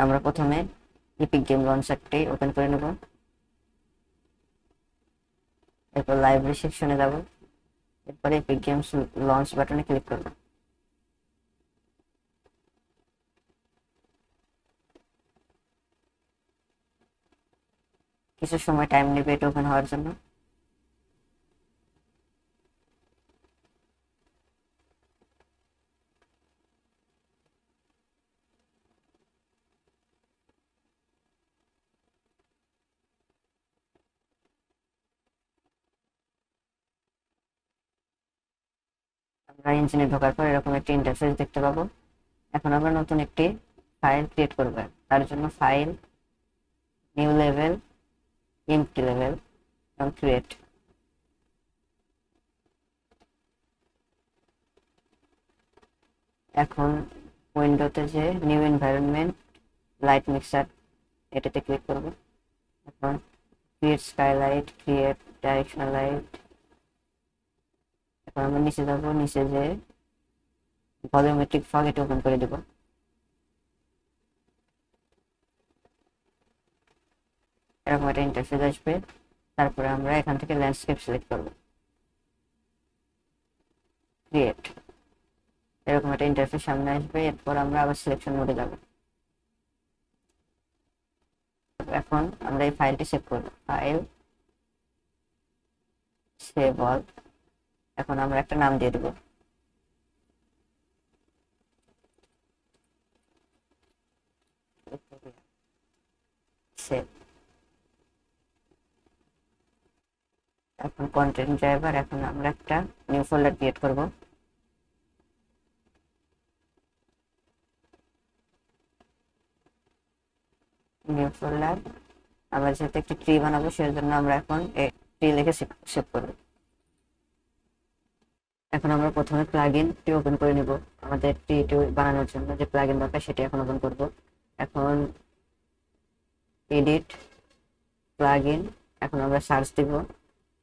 আমরা প্রথমে epic game লঞ্চারটি open করে নেব, এরপর লাইব্রেরি সেকশনে যাব, এরপরে ইপিক গেমস লঞ্চ বাটনে ক্লিক করব। কিছু সময় টাইম নেবে এটা ওপেন হওয়ার জন্য। আমরা ইঞ্জিনে ঢোকার পর এরকম একটি ইন্টারফেস দেখতে পাবো। এখন আমরা নতুন একটি ফাইল ক্রিয়েট করব। তার জন্য file, new level, empty level এবং ক্রিয়েট। এখন উইন্ডোতে যে নিউ এনভায়রনমেন্ট লাইট মিক্সার এটাতে ক্লিক করব। এখন create skylight, create directional light. এখন আমরা নিচে যাবো, নিচে যে ভলিউমেট্রিক ফগ এটা ওপেন করে দেব। এরকম একটা ইন্টারফেস আসবে। তারপরে আমরা এখান থেকে ল্যান্ডস্কেপ সিলেক্ট করব, ক্রিয়েট। এরকম একটা ইন্টারফেস সামনে আসবে। এরপর আমরা আবার সিলেকশন মোডে যাব। এখন আমরা এই ফাইলটি সেভ করব, ফাইল সেভ অল। এখন আমরা একটা নাম দিয়ে দেব, সেভ। এখন কন্টেন্ট ড্রাইভার, এখন আমরা একটা নিউ ফোল্ডার ক্রিয়েট করব। নিউ ফোল্ডার, আমরা যেহেতু একটি ট্রি বানাবো সেজন্য আমরা এখন ট্রি লিখে সেভ করব। এখন আমরা প্রথমে প্লাগইনটি ওপেন করে নিব। আমাদের ট্রিটি বানানোর জন্য যে প্লাগইন দরকার সেটি এখন ওপেন করব। এখন এডিট প্লাগইন, এখন আমরা সার্চ দিব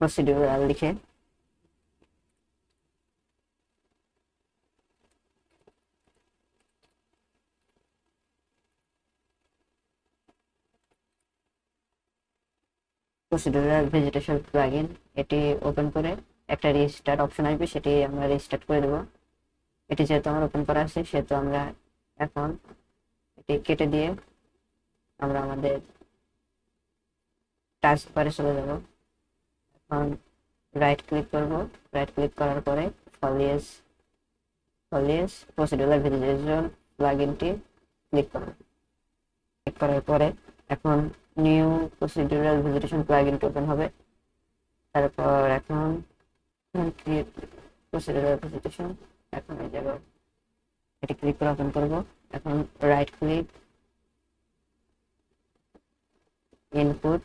প্রসিডিউরাল লিখে। প্রসিডিউরাল ভেজিটেশন প্লাগইন এটি ওপেন করে একটা রিস্টার্ট অপশন আসবে, সেটি আমরা রিস্টার্ট করে দেব। এটি যেহেতু আমার ওপেন করা আছে সেহেতু আমরা এখন এটি কেটে দিয়ে আমরা আমাদের টাস্ক বারে চলে যাব। এখন রাইট ক্লিক করব, রাইট ক্লিক করার পরে ফলিয়েস প্রসিডিউরাল ভেজিটেশন প্লাগইনটি ক্লিক করব। ক্লিক করার পরে এখন নিউ প্রসিডিউরাল ভেজিটেশন প্লাগইনটি ওপেন হবে। তারপর এখন ক্রিয়েট প্রসিডিউরাল ভেজিটেশন, এখন এই জায়গায় এটি ক্লিক করে ওপেন করব। এখন right click, input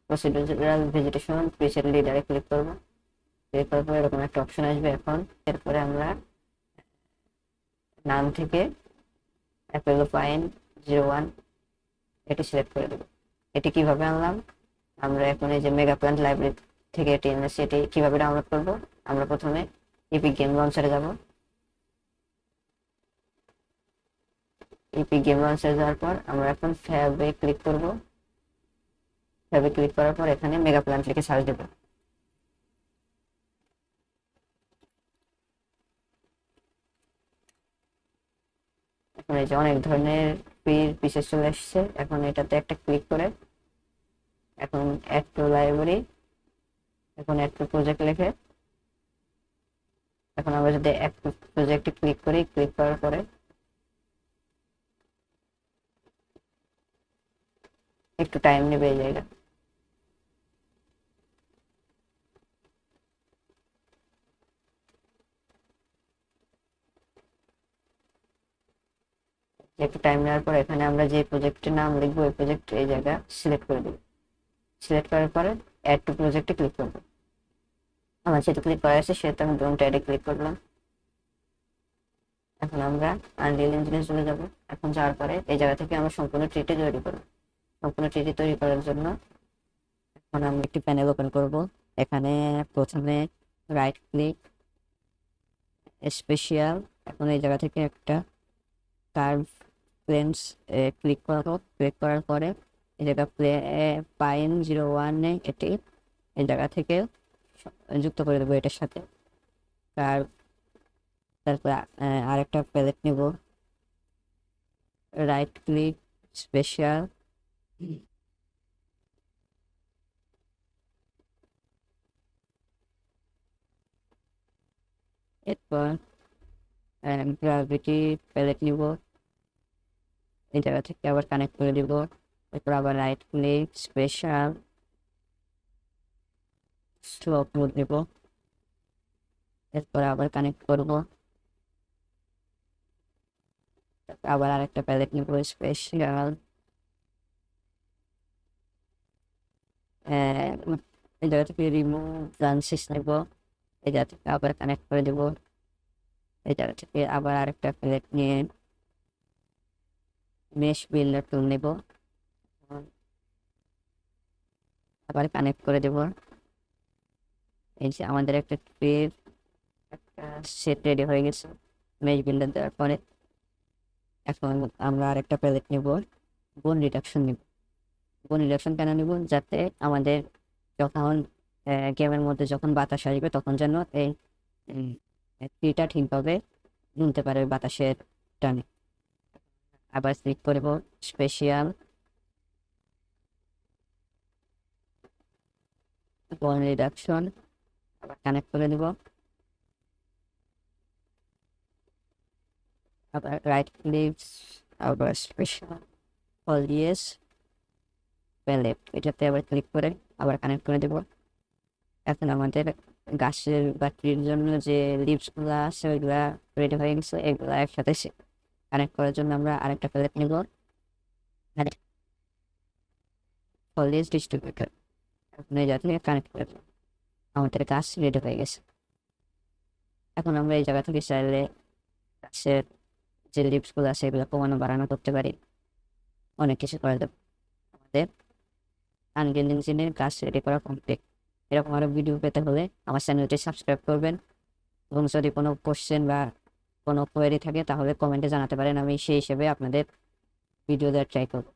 procedural vegetation preset লিডারে ক্লিক করব। ক্লিক করার পর এরকম একটা অপশন আসবে। এখন এরপরে আমরা নাম থেকে অ্যাপেলো পাইন 01 এটি সিলেক্ট করে দেব। এটি কিভাবে আনলাম, আমরা এখন এই যে মেগা প্ল্যান্ট লাইব্রেরি থেকে এটি এনেছি। এটি কিভাবে ডাউনলোড করব, আমরা প্রথমে ইপিক গেম লঞ্চারে যাব। ইপিক গেম লঞ্চারে যাওয়ার পর আমরা এখন ফ্যাবে ক্লিক করব। ফ্যাবে ক্লিক করার পর এখানে মেগা প্ল্যান্ট লিখে সার্চ দেব। এখন এই যে অনেক ধরনের পিসেস চলে এসেছে। এখন এটাতে একটা ক্লিক করে এখন অ্যাড টু লাইব্রেরি, এখন অ্যাড টু প্রজেক্ট লিখে এখন আমরা যদি অ্যাড টু প্রজেক্টে ক্লিক করি, ক্লিক করার পরে একটু টাইম নেবে এই জায়গা। একটু টাইম নেওয়ার পর এখানে আমরা যে প্রজেক্টের নাম লিখবো ওই প্রজেক্ট এই জায়গা সিলেক্ট করে দেব। সিলেক্ট করার পরে অ্যাড টু প্রজেক্টে ক্লিক করব। আমার যেহেতু ক্লিক করা আছে সেহেতু আমি ডোন্ট অ্যাডে ক্লিক করলাম। এখন আমরা আনরিয়েল ইঞ্জিনে চলে যাব। এখন যাওয়ার পরে এই জায়গা থেকে আমরা সম্পূর্ণ ট্রিটি তৈরি করব। সম্পূর্ণ ট্রিটি তৈরি করার জন্য এখন আমরা একটি প্যানেল ওপেন করব। এখানে প্রথমে রাইট ক্লিক, স্পেশাল, এখন এই জায়গা থেকে একটা কার্ভ প্লেন্স ক্লিক করবো। ক্লিক করার পরে এই জায়গা পাইন 01 এটি এই জায়গা থেকে যুক্ত করে দেবো এটার সাথে। তারপর আরেকটা প্যালেট নিব, রাইট ক্লিক স্পেশাল, এরপর গ্রাভিটি প্যালেট নিব, এই জায়গা থেকে আবার কানেক্ট করে দিব। এরপর আবার right click special slope mode নিব, এরপর আবার কানেক্ট করব। আবার আরেকটা প্যালেট নিব স্পেশাল, এই জায়গা থেকে রিমুভ ব্রাঞ্চেস নেব, এই জায়গা থেকে আবার কানেক্ট করে দেব। এই জায়গা থেকে আবার আরেকটা প্যালেট নিয়ে মেশ বিল্ডার টুল নেব, আবার কানেক্ট করে দেব। এই যে আমাদের একটা ট্রির একটা সেট রেডি হয়ে গেছে মেশ বিল্ডার দেওয়ার পরে। এখন আমরা আরেকটা প্যালেট নেব, বোন রিডাকশন নিব। বোন রিডাকশন কেন নিব? যাতে আমাদের যখন গেমের মধ্যে যখন বাতাস আসবে তখন যেন এই ট্রিটা ঠিকভাবে নিতে পারে বাতাসের টানে। আবার ক্লিক করব স্পেশাল, বোন রিডাকশন, আবার কানেক্ট করে দেব। আবার রাইট ক্লিক, আবার স্পেশাল অলিয়েস প্যালেট, এটাতে আবার ক্লিক করে আবার কানেক্ট করে দেব। এখন আমাদের গাছের বা ট্রির জন্য যে লিভসগুলো আছে ওইগুলা রেডি হয়ে গেছে। এগুলা একসাথে কানেক্ট করার জন্য আমরা আরেকটা প্যালেট নিব, অলিয়েস ডিস্ট্রিবিউটর। এখন এই জায়গা থেকে কানেক্ট করে দেব। আমাদের গাছ রেডি হয়ে গেছে। এখন আমরা এই জায়গা থেকে চাইলে গাছের যে লিভসগুলো আছে এগুলো কমানো বাড়ানো করতে পারি, অনেক কিছু করে দেবো। আমাদের আনরিয়েল ইঞ্জিনের কাজ রেডি করা কমপ্লিট। এরকম আরো ভিডিও পেতে হলে আমার চ্যানেলটি সাবস্ক্রাইব করবেন, এবং যদি কোনো কোশ্চেন বা কোনো কোয়েরি থাকে তাহলে কমেন্টে জানাতে পারেন, আমি সেই হিসেবে আপনাদের ভিডিও দেওয়ার ট্রাই করব।